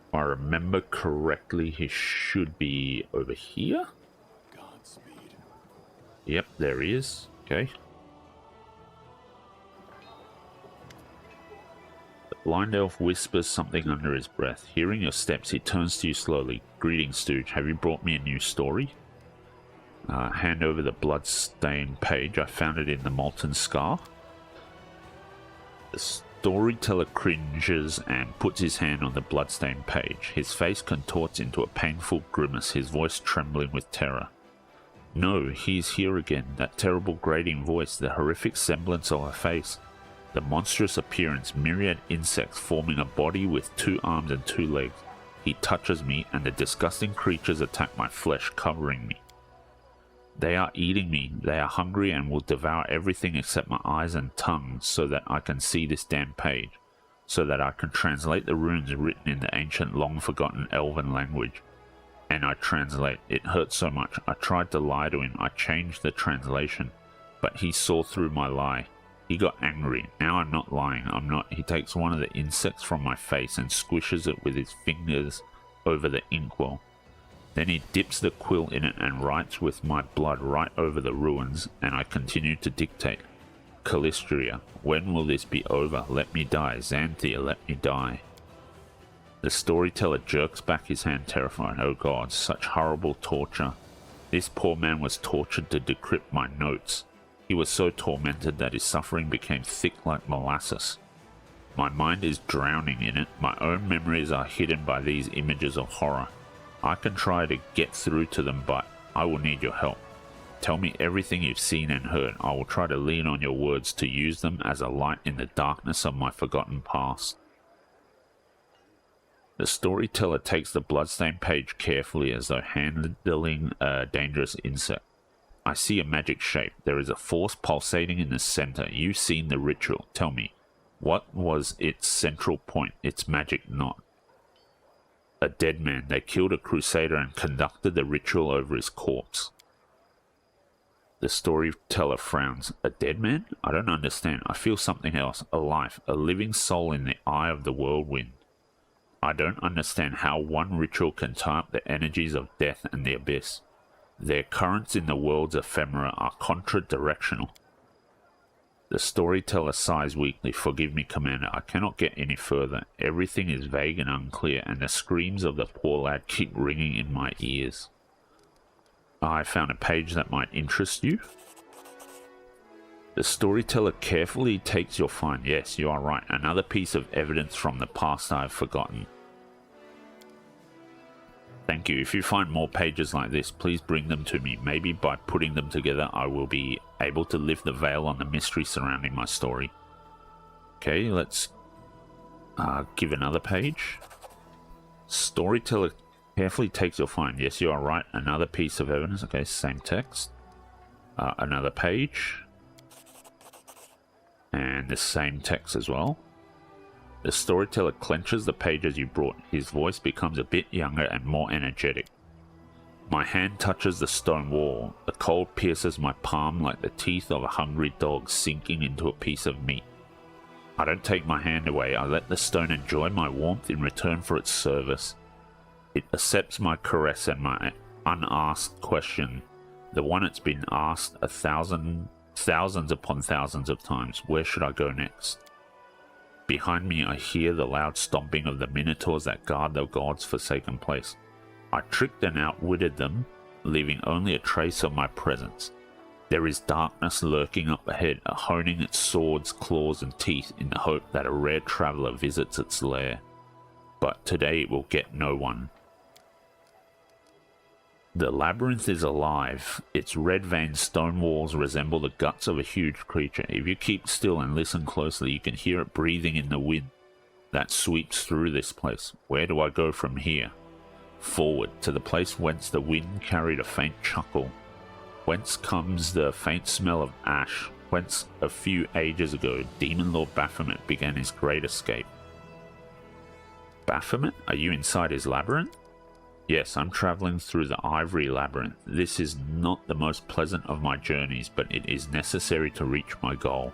If I remember correctly, he should be over here. Godspeed. Yep, there he is. Okay. The blind elf whispers something under his breath. Hearing your steps, he turns to you slowly. Greetings, Stooge. Have you brought me a new story? Hand over the blood-stained page. I found it in the molten scar. The Storyteller cringes and puts his hand on the bloodstained page. His face contorts into a painful grimace, his voice trembling with terror. No, he's here again, that terrible grating voice, the horrific semblance of a face, the monstrous appearance, myriad insects forming a body with 2 arms and 2 legs. He touches me, and the disgusting creatures attack my flesh, covering me. They are eating me, they are hungry and will devour everything except my eyes and tongue, so that I can see this damn page, so that I can translate the runes written in the ancient, long-forgotten elven language. And I translate. It hurt so much. I tried to lie to him. I changed the translation, but he saw through my lie. He got angry. Now I'm not lying. I'm not. He takes one of the insects from my face and squishes it with his fingers over the inkwell. Then he dips the quill in it and writes with my blood right over the ruins, and I continue to dictate. Callistria, when will this be over? Let me die. Xanthia, let me die. The storyteller jerks back his hand, terrified. Oh God, such horrible torture. This poor man was tortured to decrypt my notes. He was so tormented that his suffering became thick like molasses. My mind is drowning in it. My own memories are hidden by these images of horror. I can try to get through to them, but I will need your help. Tell me everything you've seen and heard. I will try to lean on your words to use them as a light in the darkness of my forgotten past. The storyteller takes the bloodstained page carefully as though handling a dangerous insect. I see a magic shape. There is a force pulsating in the center. You've seen the ritual. Tell me, what was its central point, its magic knot? A dead man. They killed a crusader and conducted the ritual over his corpse. The storyteller frowns. A dead man? I don't understand. I feel something else. A life. A living soul in the eye of the whirlwind. I don't understand how one ritual can tie up the energies of death and the abyss. Their currents in the world's ephemera are contra-directional. The storyteller sighs weakly. Forgive me, Commander. I cannot get any further. Everything is vague and unclear, and the screams of the poor lad keep ringing in my ears. I found a page that might interest you. The storyteller carefully takes your find. Yes, you are right. Another piece of evidence from the past I have forgotten. Thank you. If you find more pages like this, please bring them to me. Maybe by putting them together, I will be able to lift the veil on the mystery surrounding my story. Okay, let's give another page. Storyteller carefully takes your find. Yes, you are right. Another piece of evidence. Okay, same text. Another page. And the same text as well. The storyteller clenches the pages you brought. His voice becomes a bit younger and more energetic. My hand touches the stone wall. The cold pierces my palm like the teeth of a hungry dog sinking into a piece of meat. I don't take my hand away. I let the stone enjoy my warmth in return for its service. It accepts my caress and my unasked question, the one it's been asked thousands upon thousands of times. Where should I go next? Behind me I hear the loud stomping of the minotaurs that guard the god's forsaken place. I tricked and outwitted them, leaving only a trace of my presence. There is darkness lurking up ahead, honing its swords, claws and teeth in the hope that a rare traveler visits its lair. But today it will get no one. The labyrinth is alive. Its red-veined stone walls resemble the guts of a huge creature. If you keep still and listen closely, you can hear it breathing in the wind that sweeps through this place. Where do I go from here? Forward, to the place whence the wind carried a faint chuckle. Whence comes the faint smell of ash. Whence, a few ages ago, Demon Lord Baphomet began his great escape. Baphomet? Are you inside his labyrinth? Yes, I'm traveling through the Ivory Labyrinth. This is not the most pleasant of my journeys, but it is necessary to reach my goal.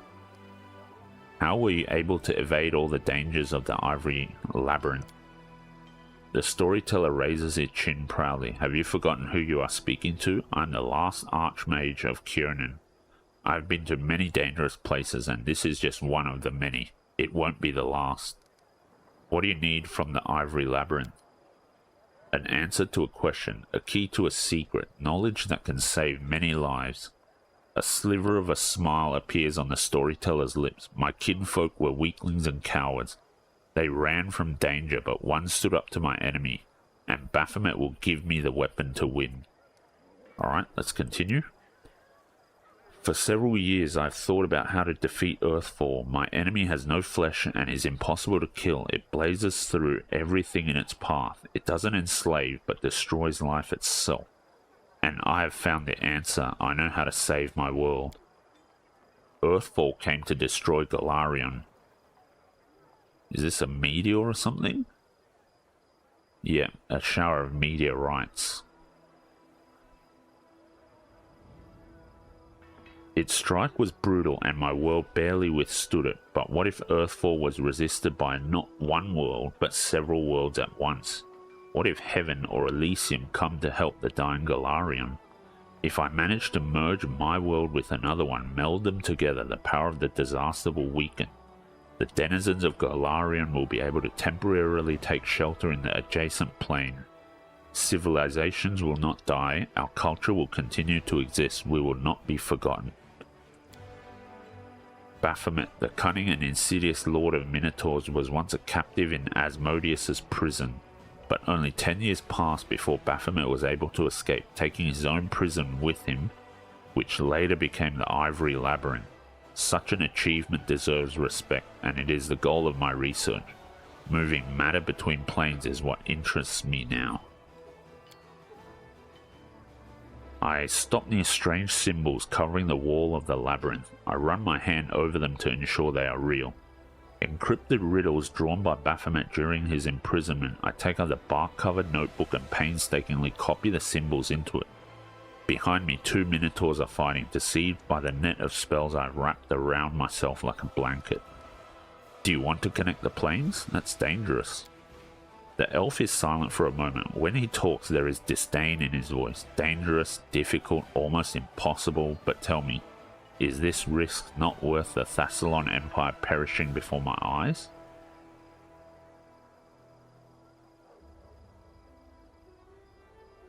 How were you able to evade all the dangers of the Ivory Labyrinth? The storyteller raises his chin proudly. Have you forgotten who you are speaking to? I'm the last Archmage of Kiernan. I've been to many dangerous places, and this is just one of the many. It won't be the last. What do you need from the Ivory Labyrinth? An answer to a question, a key to a secret, knowledge that can save many lives. A sliver of a smile appears on the storyteller's lips. My kinfolk were weaklings and cowards. They ran from danger, but one stood up to my enemy, and Baphomet will give me the weapon to win. Alright, let's continue. For several years I've thought about how to defeat Earthfall. My enemy has no flesh and is impossible to kill. It blazes through everything in its path. It doesn't enslave, but destroys life itself. And I have found the answer. I know how to save my world. Earthfall came to destroy Golarion. Is this a meteor or something? Yeah, a shower of meteorites. Its strike was brutal and my world barely withstood it, but what if Earthfall was resisted by not one world, but several worlds at once? What if Heaven or Elysium come to help the dying Golarion? If I manage to merge my world with another one, meld them together, the power of the disaster will weaken. The denizens of Golarion will be able to temporarily take shelter in the adjacent plane. Civilizations will not die, our culture will continue to exist, we will not be forgotten. Baphomet, the cunning and insidious lord of Minotaurs, was once a captive in Asmodeus's prison, but only 10 years passed before Baphomet was able to escape, taking his own prison with him, which later became the Ivory Labyrinth. Such an achievement deserves respect, and it is the goal of my research. Moving matter between planes is what interests me now. I stop near strange symbols covering the wall of the labyrinth. I run my hand over them to ensure they are real. Encrypted riddles drawn by Baphomet during his imprisonment. I take out the bark-covered notebook and painstakingly copy the symbols into it. Behind me, 2 Minotaurs are fighting, deceived by the net of spells I've wrapped around myself like a blanket. Do you want to connect the planes? That's dangerous. The elf is silent for a moment. When he talks, there is disdain in his voice. Dangerous, difficult, almost impossible, but tell me, is this risk not worth the Thassalon Empire perishing before my eyes?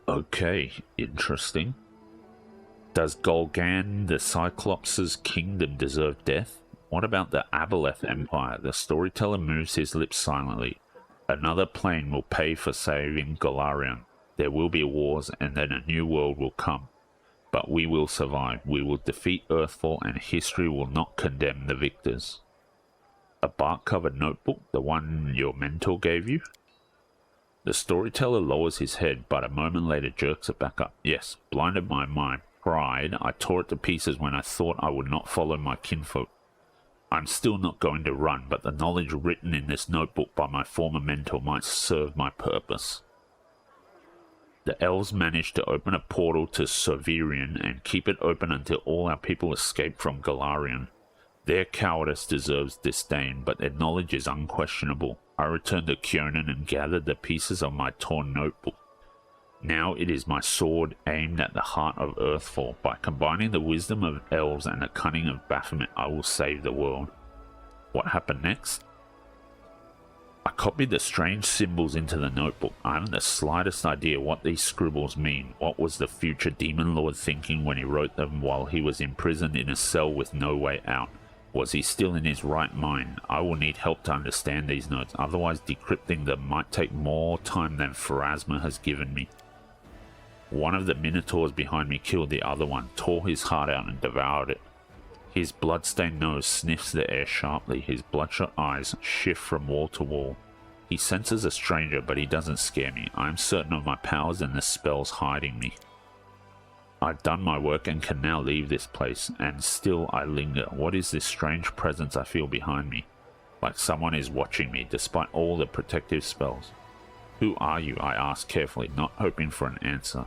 Okay, interesting. Does Golgan, the Cyclops' kingdom, deserve death? What about the Aboleth Empire? The storyteller moves his lips silently. Another plane will pay for saving Golarion. There will be wars, and then a new world will come. But we will survive. We will defeat Earthfall, and history will not condemn the victors. A bark-covered notebook, the one your mentor gave you? The storyteller lowers his head, but a moment later jerks it back up. Yes, blinded by my pride, I tore it to pieces when I thought I would not follow my kinfolk. I'm still not going to run, but the knowledge written in this notebook by my former mentor might serve my purpose. The elves managed to open a portal to Soverian and keep it open until all our people escape from Golarion. Their cowardice deserves disdain, but their knowledge is unquestionable. I returned to Kyonan and gathered the pieces of my torn notebook. Now it is my sword aimed at the heart of Earthfall. By combining the wisdom of elves and the cunning of Baphomet, I will save the world. What happened next? I copied the strange symbols into the notebook. I haven't the slightest idea what these scribbles mean. What was the future Demon Lord thinking when he wrote them while he was imprisoned in a cell with no way out? Was he still in his right mind? I will need help to understand these notes, otherwise decrypting them might take more time than Pharasma has given me. One of the Minotaurs behind me killed the other one, tore his heart out and devoured it. His blood-stained nose sniffs the air sharply, his bloodshot eyes shift from wall to wall. He senses a stranger, but he doesn't scare me. I am certain of my powers and the spells hiding me. I've done my work and can now leave this place, and still I linger. What is this strange presence I feel behind me? Like someone is watching me, despite all the protective spells. Who are you? I ask carefully, not hoping for an answer.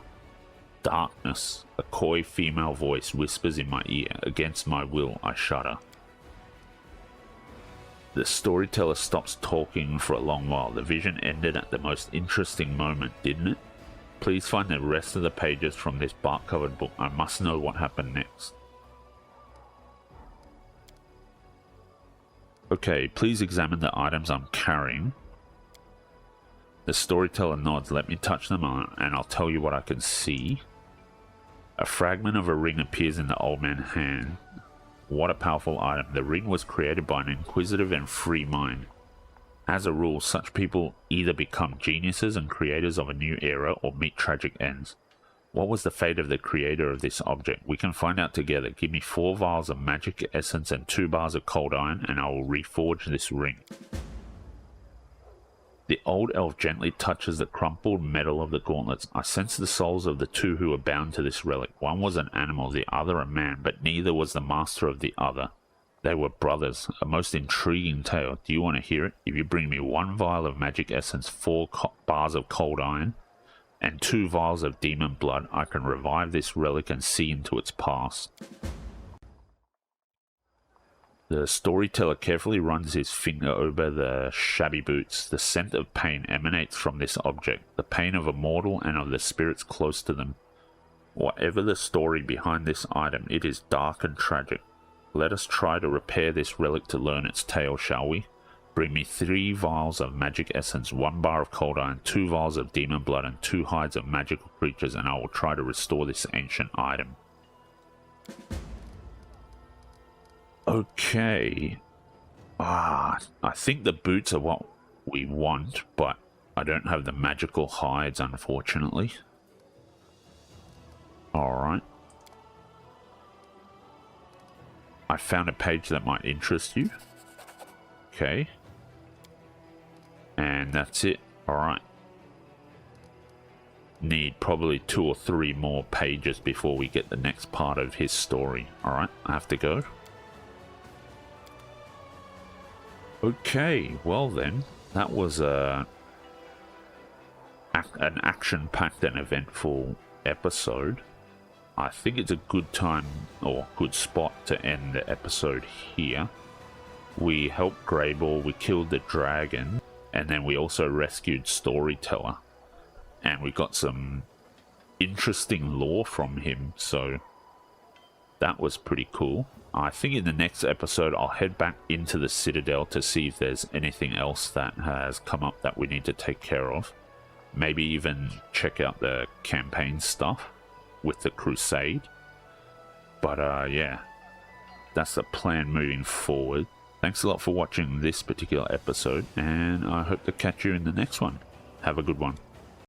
Darkness. A coy female voice whispers in my ear. Against my will, I shudder. The storyteller stops talking for a long while. The vision ended at the most interesting moment, didn't it? Please find the rest of the pages from this bark-covered book. I must know what happened next. Okay, please examine the items I'm carrying. The storyteller nods. Let me touch them on, and I'll tell you what I can see. A fragment of a ring appears in the old man's hand. What a powerful item. The ring was created by an inquisitive and free mind. As a rule, such people either become geniuses and creators of a new era or meet tragic ends. What was the fate of the creator of this object? We can find out together. Give me 4 vials of magic essence and 2 bars of cold iron, and I will reforge this ring. The old elf gently touches the crumpled metal of the gauntlets. I sense the souls of the 2 who were bound to this relic. One was an animal, the other a man, but neither was the master of the other. They were brothers. A most intriguing tale. Do you want to hear it? If you bring me 1 vial of magic essence, 4 bars of cold iron, and 2 vials of demon blood, I can revive this relic and see into its past. The storyteller carefully runs his finger over the shabby boots. The scent of pain emanates from this object, the pain of a mortal and of the spirits close to them. Whatever the story behind this item, it is dark and tragic. Let us try to repair this relic to learn its tale, shall we? Bring me 3 vials of magic essence, 1 bar of cold iron, 2 vials of demon blood, and 2 hides of magical creatures, and I will try to restore this ancient item. Okay. I think the boots are what we want, but I don't have the magical hides, unfortunately. Alright. I found a page that might interest you. Okay. And that's it. Alright. Need probably 2 or 3 more pages before we get the next part of his story. Alright, I have to go. Okay, well then, that was an action-packed and eventful episode. I think it's a good time, or good spot to end the episode here. We helped Greybor, we killed the dragon, and then we also rescued Storyteller. And we got some interesting lore from him, so that was pretty cool. I think in the next episode I'll head back into the Citadel to see if there's anything else that has come up that we need to take care of. Maybe even check out the campaign stuff with the Crusade. But yeah, that's the plan moving forward. Thanks a lot for watching this particular episode, and I hope to catch you in the next one. Have a good one.